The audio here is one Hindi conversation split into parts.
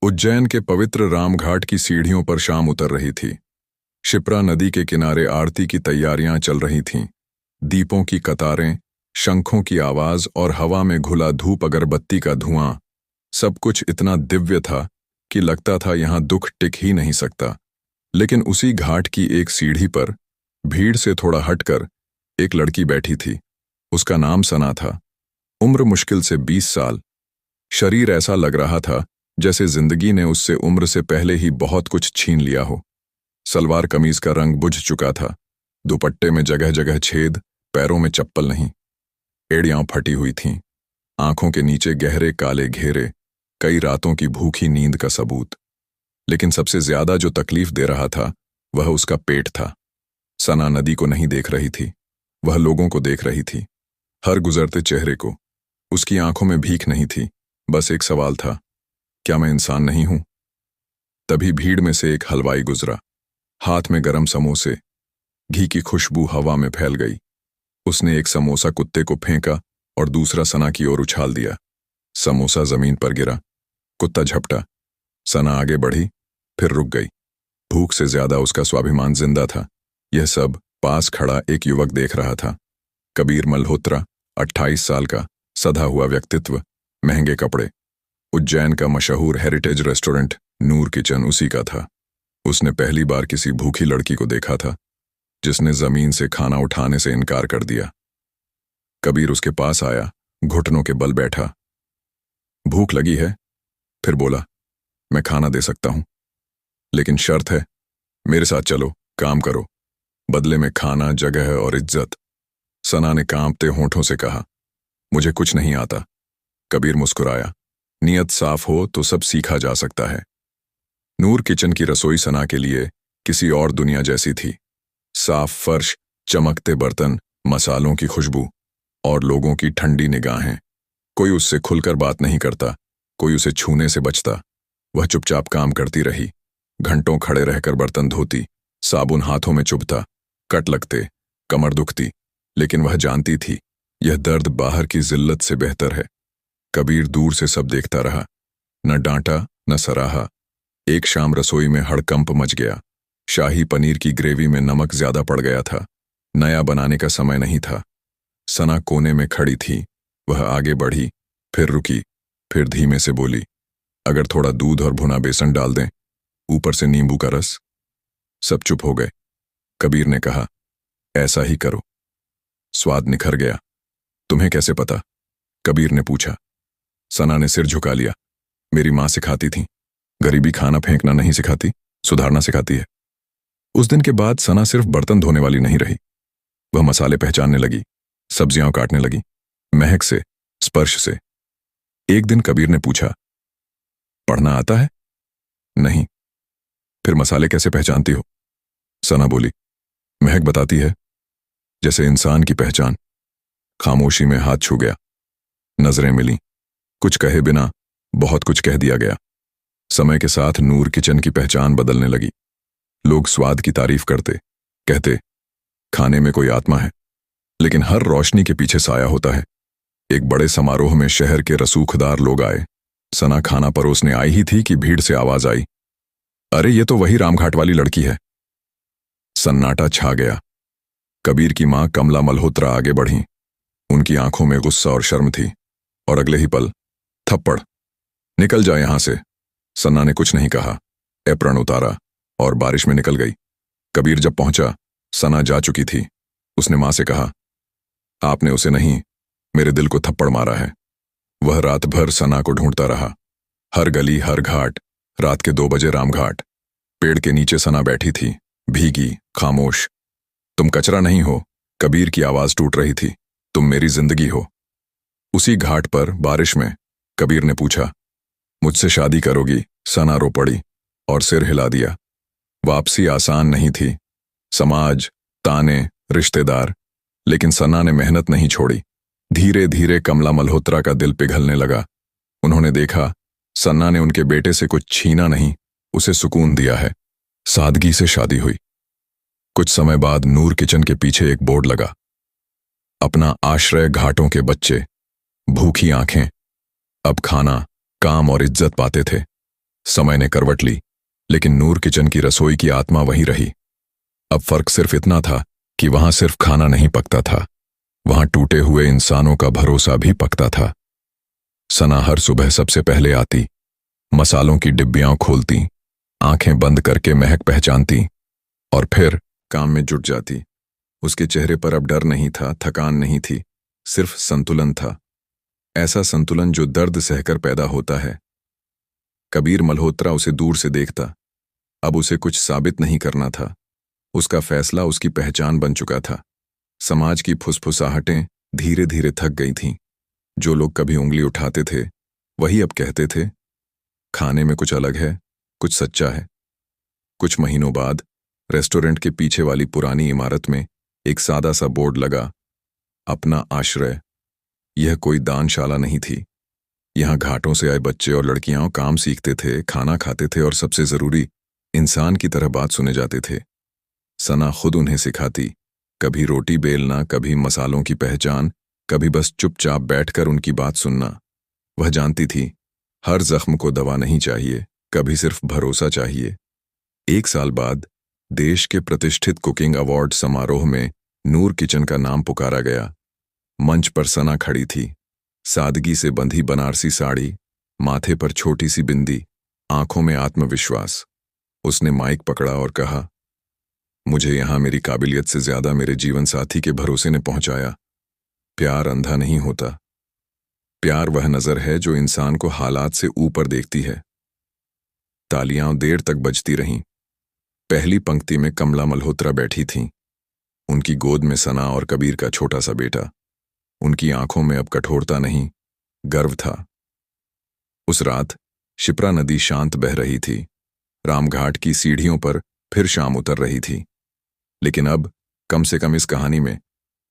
उज्जैन के पवित्र रामघाट की सीढ़ियों पर शाम उतर रही थी। शिप्रा नदी के किनारे आरती की तैयारियां चल रही थीं। दीपों की कतारें, शंखों की आवाज और हवा में घुला धूप अगरबत्ती का धुआं, सब कुछ इतना दिव्य था कि लगता था यहां दुख टिक ही नहीं सकता। लेकिन उसी घाट की एक सीढ़ी पर, भीड़ से थोड़ा हटकर, एक लड़की बैठी थी। उसका नाम सना था। उम्र मुश्किल से 20 साल। शरीर ऐसा लग रहा था जैसे जिंदगी ने उससे उम्र से पहले ही बहुत कुछ छीन लिया हो। सलवार कमीज का रंग बुझ चुका था, दुपट्टे में जगह जगह छेद, पैरों में चप्पल नहीं। एड़ियां फटी हुई थीं, आंखों के नीचे गहरे काले घेरे, कई रातों की भूखी नींद का सबूत। लेकिन सबसे ज्यादा जो तकलीफ दे रहा था वह उसका पेट था। सना नदी को नहीं देख रही थी, वह लोगों को देख रही थी, हर गुजरते चेहरे को। उसकी आंखों में भीख नहीं थी, बस एक सवाल था, क्या मैं इंसान नहीं हूं? तभी भीड़ में से एक हलवाई गुजरा, हाथ में गरम समोसे, घी की खुशबू हवा में फैल गई। उसने एक समोसा कुत्ते को फेंका और दूसरा सना की ओर उछाल दिया। समोसा जमीन पर गिरा, कुत्ता झपटा। सना आगे बढ़ी, फिर रुक गई। भूख से ज्यादा उसका स्वाभिमान जिंदा था। यह सब पास खड़ा एक युवक देख रहा था। कबीर मल्होत्रा, 28 साल का, सधा हुआ व्यक्तित्व, महंगे कपड़े। उज्जैन का मशहूर हेरिटेज रेस्टोरेंट नूर किचन उसी का था। उसने पहली बार किसी भूखी लड़की को देखा था जिसने जमीन से खाना उठाने से इनकार कर दिया। कबीर उसके पास आया, घुटनों के बल बैठा। भूख लगी है? फिर बोला, मैं खाना दे सकता हूं, लेकिन शर्त है, मेरे साथ चलो, काम करो, बदले में खाना, जगह और इज्जत। सना ने कांपते होंठों से कहा, मुझे कुछ नहीं आता। कबीर मुस्कुराया, नियत साफ हो तो सब सीखा जा सकता है। नूर किचन की रसोई सना के लिए किसी और दुनिया जैसी थी। साफ फर्श, चमकते बर्तन, मसालों की खुशबू और लोगों की ठंडी निगाहें। कोई उससे खुलकर बात नहीं करता, कोई उसे छूने से बचता। वह चुपचाप काम करती रही, घंटों खड़े रहकर बर्तन धोती, साबुन हाथों में चुभता, कट लगते, कमर दुखती, लेकिन वह जानती थी यह दर्द बाहर की जिल्लत से बेहतर है। कबीर दूर से सब देखता रहा, न डांटा न सराहा। एक शाम रसोई में हड़कंप मच गया। शाही पनीर की ग्रेवी में नमक ज्यादा पड़ गया था। नया बनाने का समय नहीं था। सना कोने में खड़ी थी। वह आगे बढ़ी, फिर रुकी, फिर धीमे से बोली, अगर थोड़ा दूध और भुना बेसन डाल दें, ऊपर से नींबू का रस। सब चुप हो गए। कबीर ने कहा, ऐसा ही करो। स्वाद निखर गया। तुम्हें कैसे पता? कबीर ने पूछा। सना ने सिर झुका लिया, मेरी मां सिखाती थी। गरीबी खाना फेंकना नहीं सिखाती, सुधारना सिखाती है। उस दिन के बाद सना सिर्फ बर्तन धोने वाली नहीं रही। वह मसाले पहचानने लगी, सब्जियां काटने लगी, महक से, स्पर्श से। एक दिन कबीर ने पूछा, पढ़ना आता है? नहीं। फिर मसाले कैसे पहचानती हो? सना बोली, महक बताती है, जैसे इंसान की पहचान। खामोशी में हाथ छू गया, नजरें मिली, कुछ कहे बिना बहुत कुछ कह दिया गया। समय के साथ नूर किचन की पहचान बदलने लगी। लोग स्वाद की तारीफ करते, कहते, खाने में कोई आत्मा है। लेकिन हर रोशनी के पीछे साया होता है। एक बड़े समारोह में शहर के रसूखदार लोग आए। सना खाना परोसने आई ही थी कि भीड़ से आवाज आई, अरे ये तो वही रामघाट वाली लड़की है। सन्नाटा छा गया। कबीर की मां कमला मल्होत्रा आगे बढ़ी। उनकी आंखों में गुस्सा और शर्म थी, और अगले ही पल थप्पड़। निकल जा यहां से। सन्ना ने कुछ नहीं कहा, एप्रन उतारा और बारिश में निकल गई। कबीर जब पहुंचा, सना जा चुकी थी। उसने मां से कहा, आपने उसे नहीं, मेरे दिल को थप्पड़ मारा है। वह रात भर सना को ढूंढता रहा, हर गली, हर घाट। रात के 2 बजे रामघाट। पेड़ के नीचे सना बैठी थी, भीगी, खामोश। तुम कचरा नहीं हो, कबीर की आवाज टूट रही थी, तुम मेरी जिंदगी हो। उसी घाट पर बारिश में कबीर ने पूछा, मुझसे शादी करोगी? सना रो पड़ी और सिर हिला दिया। वापसी आसान नहीं थी, समाज, ताने, रिश्तेदार। लेकिन सना ने मेहनत नहीं छोड़ी। धीरे धीरे कमला मल्होत्रा का दिल पिघलने लगा। उन्होंने देखा, सन्ना ने उनके बेटे से कुछ छीना नहीं, उसे सुकून दिया है। सादगी से शादी हुई। कुछ समय बाद नूर किचन के पीछे एक बोर्ड लगा, अपना आश्रय घाटों के बच्चे। भूखी आंखें अब खाना, काम और इज्जत पाते थे। समय ने करवट ली, लेकिन नूर किचन की रसोई की आत्मा वही रही। अब फर्क सिर्फ इतना था कि वहां सिर्फ खाना नहीं पकता था, वहां टूटे हुए इंसानों का भरोसा भी पकता था। सना हर सुबह सबसे पहले आती, मसालों की डिब्बियां खोलती, आंखें बंद करके महक पहचानती और फिर काम में जुट जाती। उसके चेहरे पर अब डर नहीं था, थकान नहीं थी, सिर्फ संतुलन था। ऐसा संतुलन जो दर्द सहकर पैदा होता है। कबीर मल्होत्रा उसे दूर से देखता। अब उसे कुछ साबित नहीं करना था। उसका फैसला उसकी पहचान बन चुका था। समाज की फुसफुसाहटें धीरे धीरे थक गई थीं। जो लोग कभी उंगली उठाते थे वही अब कहते थे, खाने में कुछ अलग है, कुछ सच्चा है। कुछ महीनों बाद रेस्टोरेंट के पीछे वाली पुरानी इमारत में एक सादा सा बोर्ड लगा, अपना आश्रय। यह कोई दानशाला नहीं थी। यहाँ घाटों से आए बच्चे और लड़कियां काम सीखते थे, खाना खाते थे और सबसे जरूरी, इंसान की तरह बात सुने जाते थे। सना खुद उन्हें सिखाती, कभी रोटी बेलना, कभी मसालों की पहचान, कभी बस चुपचाप बैठकर उनकी बात सुनना। वह जानती थी, हर जख्म को दवा नहीं चाहिए, कभी सिर्फ भरोसा चाहिए। एक साल बाद देश के प्रतिष्ठित कुकिंग अवार्ड समारोह में नूर किचन का नाम पुकारा गया। मंच पर सना खड़ी थी, सादगी से बंधी बनारसी साड़ी, माथे पर छोटी सी बिंदी, आंखों में आत्मविश्वास। उसने माइक पकड़ा और कहा, मुझे यहां मेरी काबिलियत से ज्यादा मेरे जीवन साथी के भरोसे ने पहुंचाया। प्यार अंधा नहीं होता। प्यार वह नजर है जो इंसान को हालात से ऊपर देखती है। तालियां देर तक बजती रहीं। पहली पंक्ति में कमला मल्होत्रा बैठी थीं। उनकी गोद में सना और कबीर का छोटा सा बेटा। उनकी आंखों में अब कठोरता नहीं, गर्व था। उस रात शिप्रा नदी शांत बह रही थी। रामघाट की सीढ़ियों पर फिर शाम उतर रही थी। लेकिन अब कम से कम इस कहानी में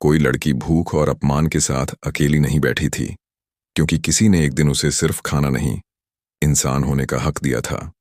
कोई लड़की भूख और अपमान के साथ अकेली नहीं बैठी थी, क्योंकि किसी ने एक दिन उसे सिर्फ खाना नहीं, इंसान होने का हक दिया था।